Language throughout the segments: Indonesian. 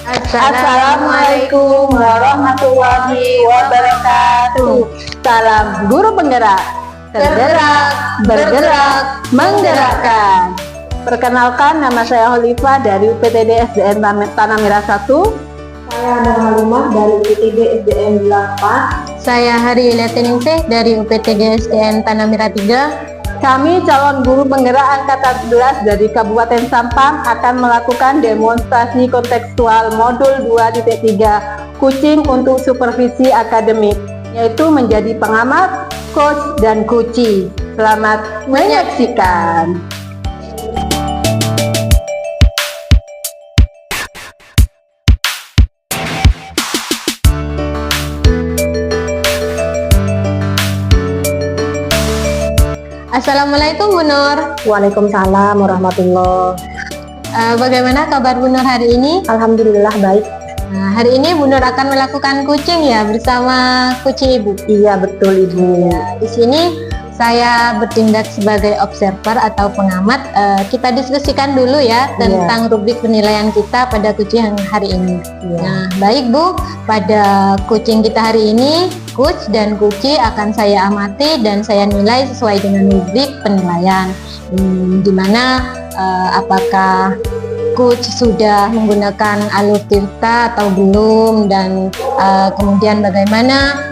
Assalamualaikum warahmatullahi wabarakatuh. Salam guru penggerak, tergerak, bergerak, menggerakkan. Perkenalkan, nama saya Holifah dari UPTD SDN Tanah Merah 1. Saya Nur Halimah dari UPTD SDN 8. Saya Hari Yuliatiningsih dari UPTD SDN Tanah Merah 3. Kami calon guru penggerak angkatan 11 dari Kabupaten Sampang akan melakukan demonstrasi kontekstual modul 2.3 Kucing untuk supervisi akademik, yaitu menjadi pengamat, coach, dan kuci. Selamat menyaksikan. Assalamualaikum Bu Nur. Waalaikumsalam warahmatullahi. Bagaimana kabar Bu Nur hari ini? Alhamdulillah baik. Nah, hari ini Bu Nur akan melakukan kucing ya bersama kucing Ibu. Iya betul Ibu. Ya, di sini saya bertindak sebagai observer atau pengamat. Kita diskusikan dulu ya tentang rubrik penilaian kita pada kucing hari ini. Nah, baik Bu, pada kucing kita hari ini, coach dan kuci akan saya amati dan saya nilai sesuai dengan rubrik penilaian. Dimana apakah coach sudah menggunakan alur tirta atau belum, dan kemudian bagaimana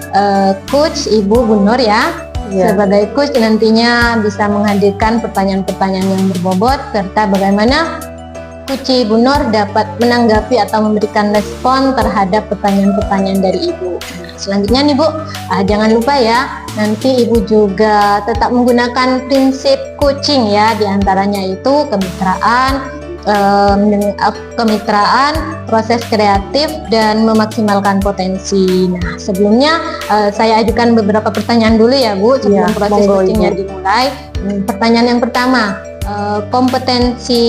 coach Ibu Bu Nur ya sebagai coach nantinya bisa menghadirkan pertanyaan-pertanyaan yang berbobot, serta bagaimana kuci Bu Nur dapat menanggapi atau memberikan respon terhadap pertanyaan-pertanyaan dari Ibu. Selanjutnya nih Bu, jangan lupa ya, nanti Ibu juga tetap menggunakan prinsip coaching ya, diantaranya itu kemitraan, proses kreatif, dan memaksimalkan potensi. Nah, sebelumnya saya ajukan beberapa pertanyaan dulu ya Bu, sebelum proses coachingnya dimulai. Pertanyaan yang pertama, kompetensi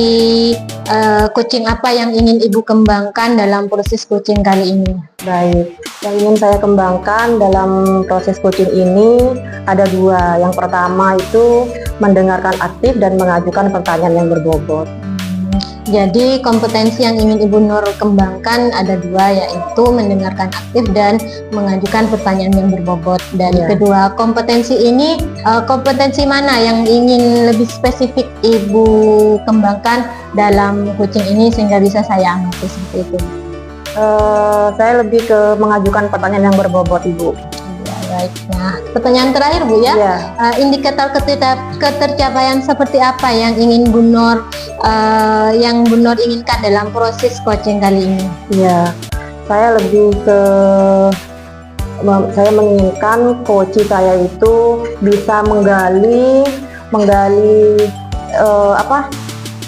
coaching apa yang ingin Ibu kembangkan dalam proses coaching kali ini? Baik, yang ingin saya kembangkan dalam proses coaching ini ada dua. Yang pertama itu mendengarkan aktif dan mengajukan pertanyaan yang berbobot. Jadi kompetensi yang ingin Ibu Nur kembangkan ada dua, yaitu mendengarkan aktif dan mengajukan pertanyaan yang berbobot. Dan kedua kompetensi ini, kompetensi mana yang ingin lebih spesifik Ibu kembangkan dalam coaching ini sehingga bisa saya amati seperti itu? Saya lebih ke mengajukan pertanyaan yang berbobot Ibu. Baik. Nah, pertanyaan terakhir Bu ya, indikator ketercapaian seperti apa yang ingin Bu Nur inginkan dalam proses coaching kali ini? Iya, saya lebih ke saya menginginkan coach saya itu bisa menggali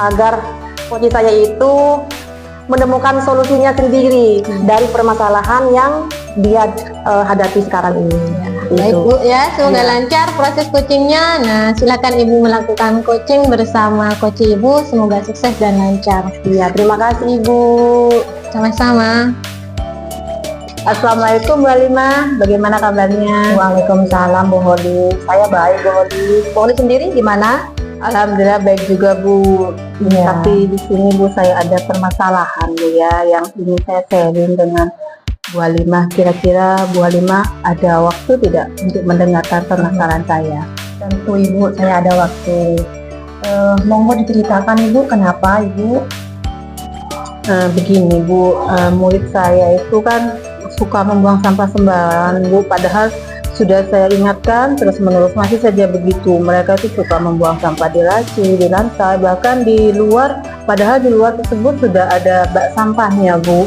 agar coach saya itu menemukan solusinya sendiri dari permasalahan yang dia hadapi sekarang ini. Baik Bu ya, semoga lancar proses coachingnya. Nah, silakan Ibu melakukan coaching bersama coach Ibu, semoga sukses dan lancar. Iya, terima kasih Ibu. Sama-sama. Assalamualaikum Bu Halimah, bagaimana kabarnya? Waalaikumsalam Bu Holi. Saya baik Bu Holi. Bu Holi sendiri gimana? Alhamdulillah baik juga Bu. Tapi di sini Bu, saya ada permasalahan Bu ya, yang ingin saya sharing dengan Bu Halimah. Kira-kira Bu Halimah ada waktu tidak untuk mendengarkan permasalahan saya? Tentu Ibu, saya ada waktu. Monggo diceritakan Ibu, kenapa Ibu? Begini Bu, murid saya itu kan suka membuang sampah sembarangan Bu, padahal sudah saya ingatkan terus menerus masih saja begitu. Mereka itu suka membuang sampah di laci, di lantai, bahkan di luar, padahal di luar tersebut sudah ada bak sampahnya Bu.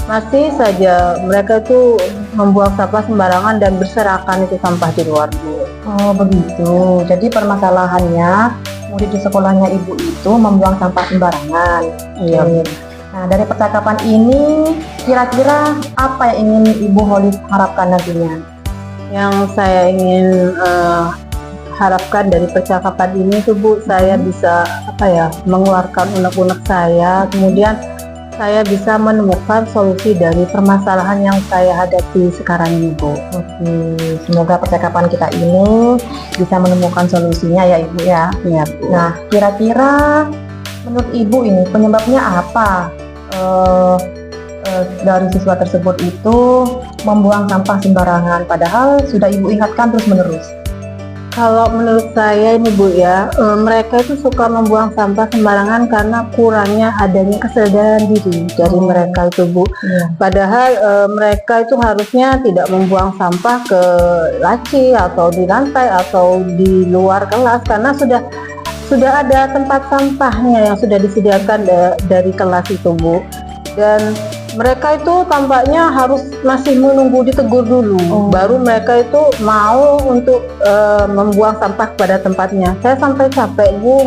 Masih saja mereka itu membuang sampah sembarangan dan berserakan itu sampah di luar Bu. Oh begitu, jadi permasalahannya murid di sekolahnya Ibu itu membuang sampah sembarangan. Iya Bu. Nah, dari percakapan ini kira-kira apa yang ingin Ibu Holi harapkan nantinya? Yang saya ingin harapkan dari percakapan ini tuh Bu, saya bisa mengeluarkan unek-unek saya, kemudian saya bisa menemukan solusi dari permasalahan yang saya hadapi sekarang ini Bu. Oke, semoga percakapan kita ini bisa menemukan solusinya ya Ibu ya. Iya Bu. Nah, kira-kira menurut Ibu ini penyebabnya apa dari siswa tersebut itu membuang sampah sembarangan, padahal sudah Ibu ingatkan terus-menerus. Kalau menurut saya ini Bu ya, mereka itu suka membuang sampah sembarangan karena kurangnya adanya kesadaran diri dari mereka itu Bu. Padahal mereka itu harusnya tidak membuang sampah ke laci atau di lantai atau di luar kelas, karena sudah ada tempat sampahnya yang sudah disediakan dari kelas itu Bu. Dan mereka itu tampaknya harus masih menunggu ditegur dulu, baru mereka itu mau untuk membuang sampah pada tempatnya. Saya sampai capek Bu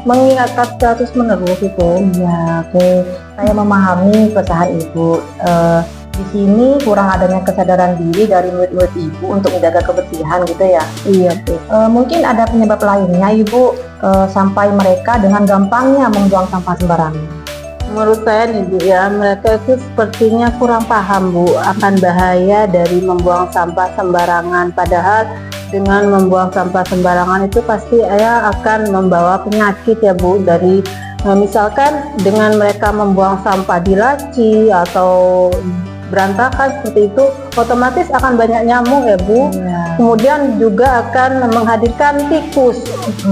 mengingatkan terus menerus itu. Iya, oke. Saya memahami keresahan Ibu. Di sini kurang adanya kesadaran diri dari murid-murid Ibu untuk menjaga kebersihan gitu ya. Iya Bu. Mungkin ada penyebab lainnya Ibu, sampai mereka dengan gampangnya membuang sampah sembarangan. Menurut saya nih Bu ya, mereka itu sepertinya kurang paham Bu akan bahaya dari membuang sampah sembarangan. Padahal dengan membuang sampah sembarangan itu pasti akan membawa penyakit ya Bu. Dari misalkan dengan mereka membuang sampah di laci atau berantakan seperti itu, otomatis akan banyak nyamuk ya Bu. Kemudian juga akan menghadirkan tikus.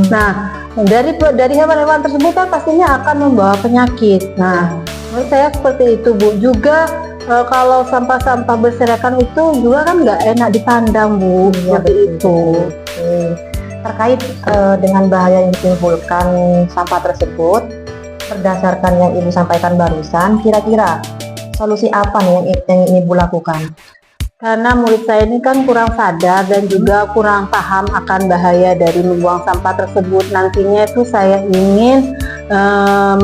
Nah, dari hewan-hewan tersebut kan pastinya akan membawa penyakit. Nah, menurut saya seperti itu Bu. Juga kalau sampah-sampah berserakan itu juga kan nggak enak dipandang Bu. Seperti itu. Terkait dengan bahaya yang ditimbulkan sampah tersebut, berdasarkan yang Ibu sampaikan barusan, kira-kira solusi apa nih yang Ibu lakukan? Karena murid saya ini kan kurang sadar dan juga kurang paham akan bahaya dari membuang sampah tersebut. Nantinya itu saya ingin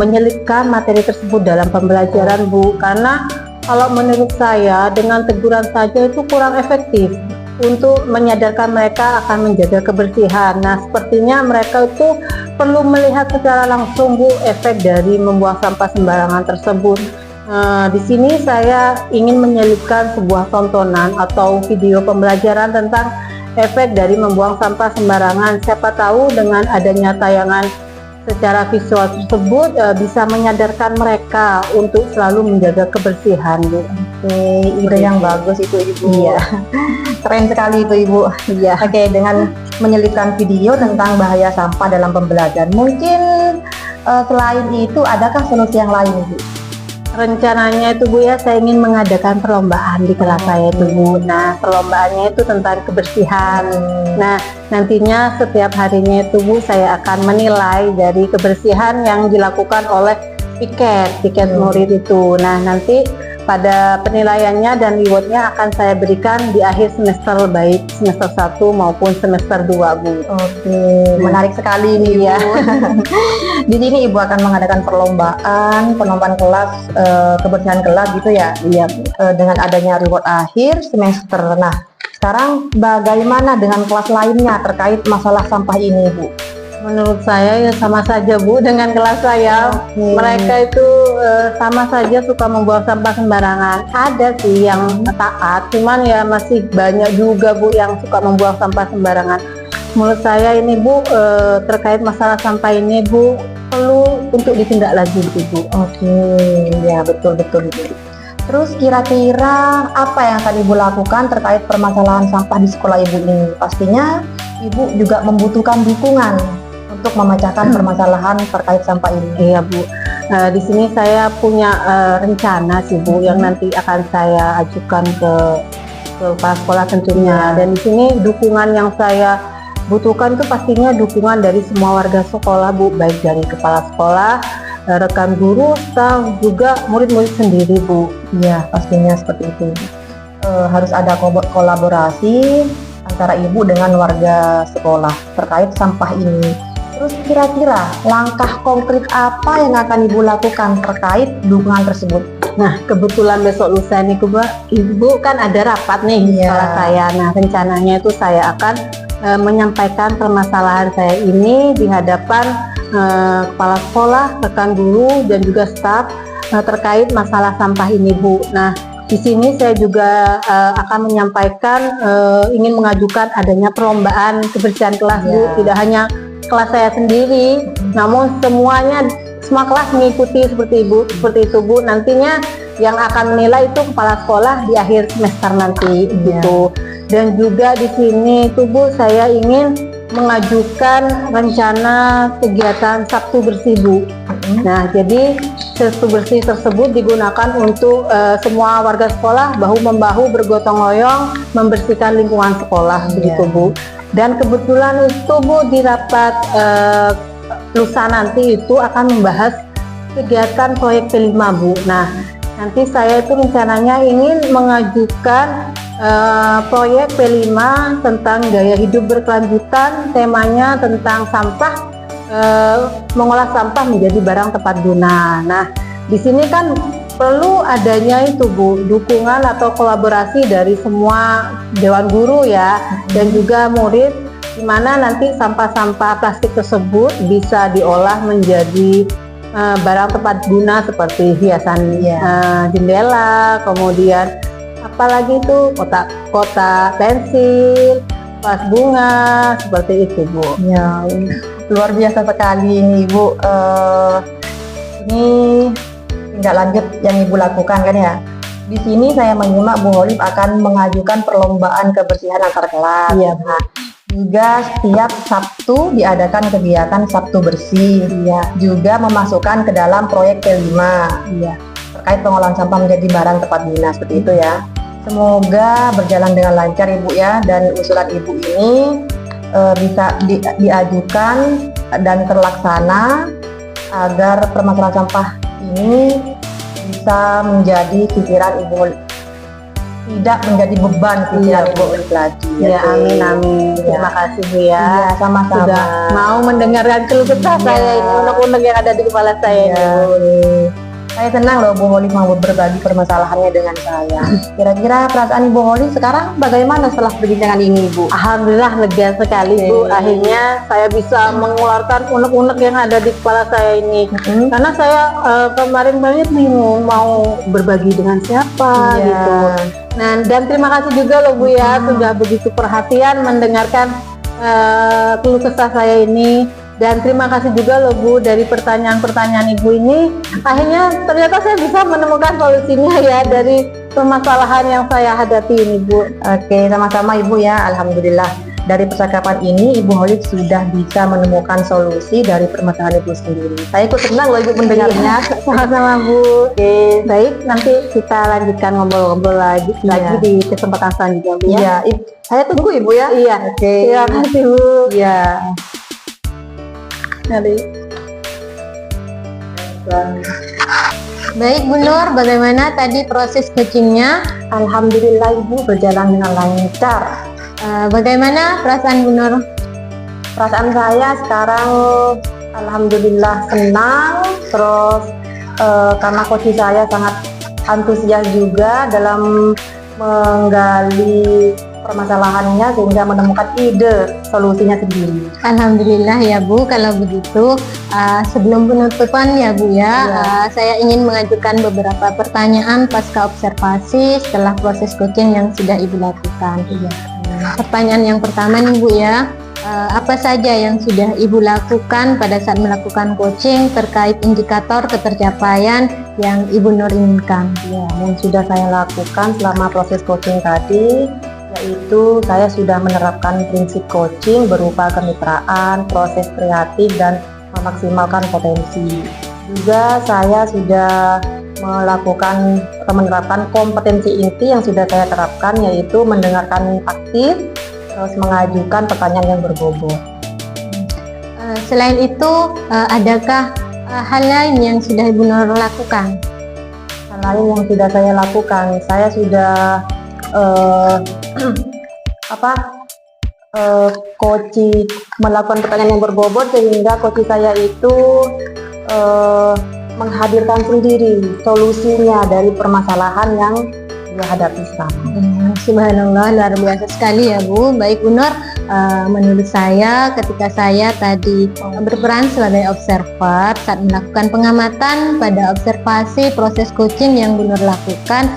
menyelipkan materi tersebut dalam pembelajaran Bu. Karena kalau menurut saya dengan teguran saja itu kurang efektif untuk menyadarkan mereka akan menjaga kebersihan. Nah, sepertinya mereka itu perlu melihat secara langsung Bu efek dari membuang sampah sembarangan tersebut. Di sini saya ingin menyelipkan sebuah tontonan atau video pembelajaran tentang efek dari membuang sampah sembarangan. Siapa tahu dengan adanya tayangan secara visual tersebut bisa menyadarkan mereka untuk selalu menjaga kebersihan Bu. Ide yang bagus itu Ibu. Iya. Keren sekali itu Ibu. Iya. Oke, dengan menyelipkan video tentang bahaya sampah dalam pembelajaran, mungkin selain itu adakah solusi yang lain Bu? Rencananya itu Bu ya, saya ingin mengadakan perlombaan di kelas saya itu Bu. Nah, perlombaannya itu tentang kebersihan. Nah, nantinya setiap harinya itu Bu, saya akan menilai dari kebersihan yang dilakukan oleh piket murid itu. Nah, nanti pada penilaiannya dan rewardnya akan saya berikan di akhir semester, baik semester 1 maupun semester 2 Bu. Oke, menarik sekali ini ya. Di sini Ibu akan mengadakan perlombaan kelas, kebersihan kelas gitu ya. Iya. Dengan adanya reward akhir semester. Nah, sekarang bagaimana dengan kelas lainnya terkait masalah sampah ini Bu? Menurut saya ya sama saja Bu dengan kelas saya. Mereka itu sama saja suka membuang sampah sembarangan. Ada sih yang taat, cuman ya masih banyak juga Bu yang suka membuang sampah sembarangan. Menurut saya ini Bu, terkait masalah sampah ini Bu, perlu untuk ditindaklanjuti Bu. Oke, ya betul Ibu. Terus kira-kira apa yang akan Ibu lakukan terkait permasalahan sampah di sekolah Ibu ini? Pastinya Ibu juga membutuhkan dukungan untuk memecahkan permasalahan terkait sampah ini. Iya Bu. Di sini saya punya rencana sih Bu yang nanti akan saya ajukan ke kepala sekolah tentunya. Dan di sini dukungan yang saya butuhkan itu pastinya dukungan dari semua warga sekolah Bu, baik dari kepala sekolah, rekan guru, staf, juga murid-murid sendiri Bu. Iya, pastinya seperti itu. Harus ada kolaborasi antara Ibu dengan warga sekolah terkait sampah ini. Terus kira-kira langkah konkret apa yang akan Ibu lakukan terkait dukungan tersebut? Nah, kebetulan besok lusa nih Ibu kan ada rapat nih di sekolah saya. Nah, rencananya itu saya akan menyampaikan permasalahan saya ini di hadapan kepala sekolah, rekan guru, dan juga staf terkait masalah sampah ini Bu. Nah, di sini saya juga akan menyampaikan ingin mengajukan adanya perlombaan kebersihan kelas Bu. Tidak hanya kelas saya sendiri, namun semua kelas mengikuti seperti itu Bu. Nantinya yang akan menilai itu kepala sekolah di akhir semester nanti gitu. Dan juga di sini tuh Bu, saya ingin mengajukan rencana kegiatan Sabtu Bersih Bu. Nah, jadi Sabtu Bersih tersebut digunakan untuk semua warga sekolah bahu-membahu bergotong royong membersihkan lingkungan sekolah begitu Bu. Dan kebetulan itu Bu, di rapat lusa nanti itu akan membahas kegiatan proyek P5 Bu. Nah, nanti saya itu rencananya ingin mengajukan proyek P5 tentang gaya hidup berkelanjutan, temanya tentang sampah, mengolah sampah menjadi barang tepat guna. Nah, di sini kan perlu adanya itu Bu, dukungan atau kolaborasi dari semua dewan guru ya, dan juga murid, di mana nanti sampah-sampah plastik tersebut bisa diolah menjadi barang tepat guna seperti hiasan jendela, kemudian apalagi itu kotak pensil, vas bunga, seperti itu Bu. Ya, luar biasa sekali ini Ibu. Ini tindak lanjut yang Ibu lakukan kan ya. Di sini saya menyimak Bu Holif akan mengajukan perlombaan kebersihan antar kelas. Iya. Nah, juga setiap Sabtu diadakan kegiatan Sabtu Bersih. Juga memasukkan ke dalam proyek P5 terkait pengolahan sampah menjadi barang tepat guna, seperti itu ya. Semoga berjalan dengan lancar Ibu ya, dan usulan Ibu ini bisa diajukan dan terlaksana agar permasalahan sampah ini bisa menjadi pikiran Ibu Holif, tidak menjadi beban pikiran Ibu Holif lagi. Ya, amin. Terima kasih Bu ya. Iya, sama-sama. Sudah mau mendengarkan keluh kesah saya ini, unek-unek yang ada di kepala saya ini Bu. Saya senang loh Bu Holif mau berbagi permasalahannya dengan saya. Kira-kira perasaan Ibu Holif sekarang bagaimana setelah perbincangan ini Bu? Alhamdulillah lega sekali Bu. Akhirnya saya bisa mengeluarkan unek-unek yang ada di kepala saya ini. Karena saya kemarin banget bingung mau berbagi dengan siapa gitu. Nah, dan terima kasih juga loh Bu ya, sudah begitu perhatian mendengarkan keluh kesah saya ini. Dan terima kasih juga loh Bu, dari pertanyaan-pertanyaan Ibu ini akhirnya ternyata saya bisa menemukan solusinya ya dari permasalahan yang saya hadapi ini Bu. Oke, sama-sama Ibu ya. Alhamdulillah dari percakapan ini Ibu Holif sudah bisa menemukan solusi dari permasalahan Ibu sendiri. Saya ikut senang loh Ibu mendengarnya. Sama-sama Bu. Oke, baik, nanti kita lanjutkan ngobrol-ngobrol lagi di kesempatan selanjutnya Bu ya. Iya, saya tunggu Ibu ya. Iya. Oke. Terima kasih Bu. Iya. Baik Bu Nur, bagaimana tadi proses coachingnya? Alhamdulillah Ibu berjalan dengan lancar. Bagaimana perasaan Bu Nur? Perasaan saya sekarang alhamdulillah senang, terus karena coach saya sangat antusias juga dalam menggali permasalahannya sehingga menemukan ide solusinya sendiri. Alhamdulillah ya Bu, kalau begitu sebelum penutupan ya Bu ya, saya ingin mengajukan beberapa pertanyaan pasca observasi setelah proses coaching yang sudah Ibu lakukan. Pertanyaan yang pertama nih Bu ya, apa saja yang sudah Ibu lakukan pada saat melakukan coaching terkait indikator ketercapaian yang Ibu Nur inginkan? Ya, yang sudah saya lakukan selama proses coaching tadi, yaitu saya sudah menerapkan prinsip coaching berupa kemitraan, proses kreatif, dan memaksimalkan potensi. Juga saya sudah menerapkan kompetensi inti yang sudah saya terapkan, yaitu mendengarkan aktif, terus mengajukan pertanyaan yang berbobot. Selain itu, adakah hal lain yang sudah Ibu Nur lakukan? Hal lain yang sudah saya lakukan, saya sudah coaching melakukan pertanyaan yang berbobot sehingga coach saya itu menghadirkan sendiri solusinya dari permasalahan yang dia hadapi sekarang. Subhanallah, luar biasa sekali ya Bu. Baik Bu Nur, menurut saya ketika saya tadi berperan sebagai observer saat melakukan pengamatan pada observasi proses coaching yang Bu Nur lakukan,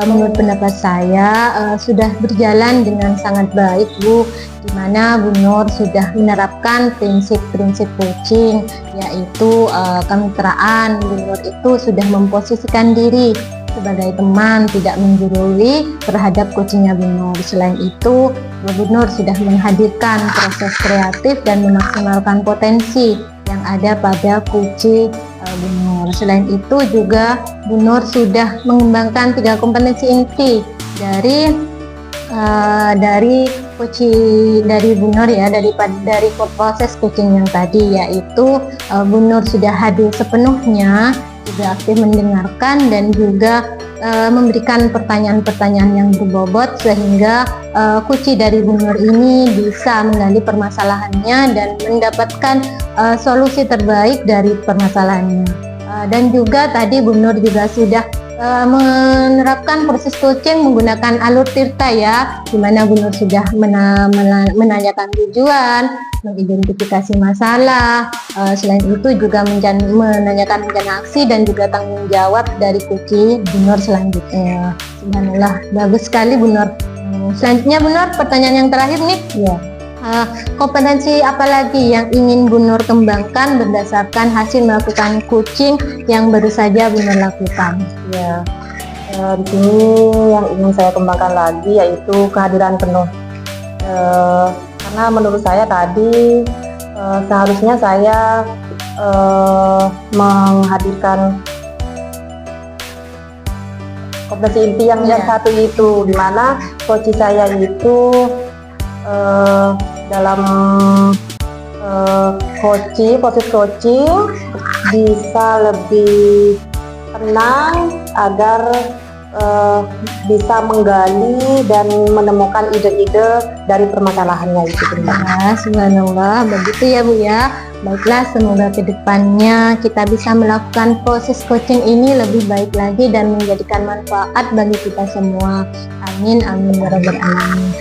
menurut pendapat saya sudah berjalan dengan sangat baik Bu, di mana Bu Nur sudah menerapkan prinsip-prinsip coaching, yaitu kemitraan. Bu Nur itu sudah memposisikan diri sebagai teman, tidak menggurui terhadap coachingnya Bu Nur. Selain itu, Bu Nur sudah menghadirkan proses kreatif dan memaksimalkan potensi yang ada pada coaching Bu Nur. Selain itu juga Bu Nur sudah mengembangkan 3 kompetensi inti dari coaching dari Bu Nur ya, dari proses coaching yang tadi, yaitu Bu Nur sudah hadir sepenuhnya, juga aktif mendengarkan dan juga memberikan pertanyaan-pertanyaan yang berbobot sehingga coaching dari Bu Nur ini bisa menggali permasalahannya dan mendapatkan solusi terbaik dari permasalahannya. Dan juga tadi Bu Nur juga sudah menerapkan proses coaching menggunakan alur tirta ya, di mana Bu Nur sudah menanyakan tujuan, mengidentifikasi masalah, selain itu juga menanyakan rencana aksi dan juga tanggung jawab dari coaching Bu Nur selanjutnya. Subhanallah, bagus sekali Bu Nur. Selanjutnya Bu Nur, pertanyaan yang terakhir nih. Ya. Kompetensi apa lagi yang ingin Bu Nur kembangkan berdasarkan hasil melakukan coaching yang baru saja Bu Nur lakukan? Ya, di sini yang ingin saya kembangkan lagi yaitu kehadiran penuh. Karena menurut saya tadi seharusnya saya menghadirkan kompetensi inti yang satu itu, di mana coach saya itu dalam proses coaching bisa lebih tenang agar bisa menggali dan menemukan ide-ide dari permasalahannya itu. Ya, subhanallah, begitu ya Bu ya. Baiklah, semoga kedepannya kita bisa melakukan proses coaching ini lebih baik lagi dan menjadikan manfaat bagi kita semua. Amin, amin ya rabbal alamin.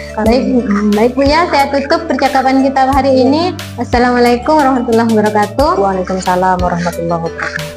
Baik Bu ya, saya tutup percakapan kita hari ini. Assalamualaikum warahmatullahi wabarakatuh. Waalaikumsalam warahmatullahi wabarakatuh.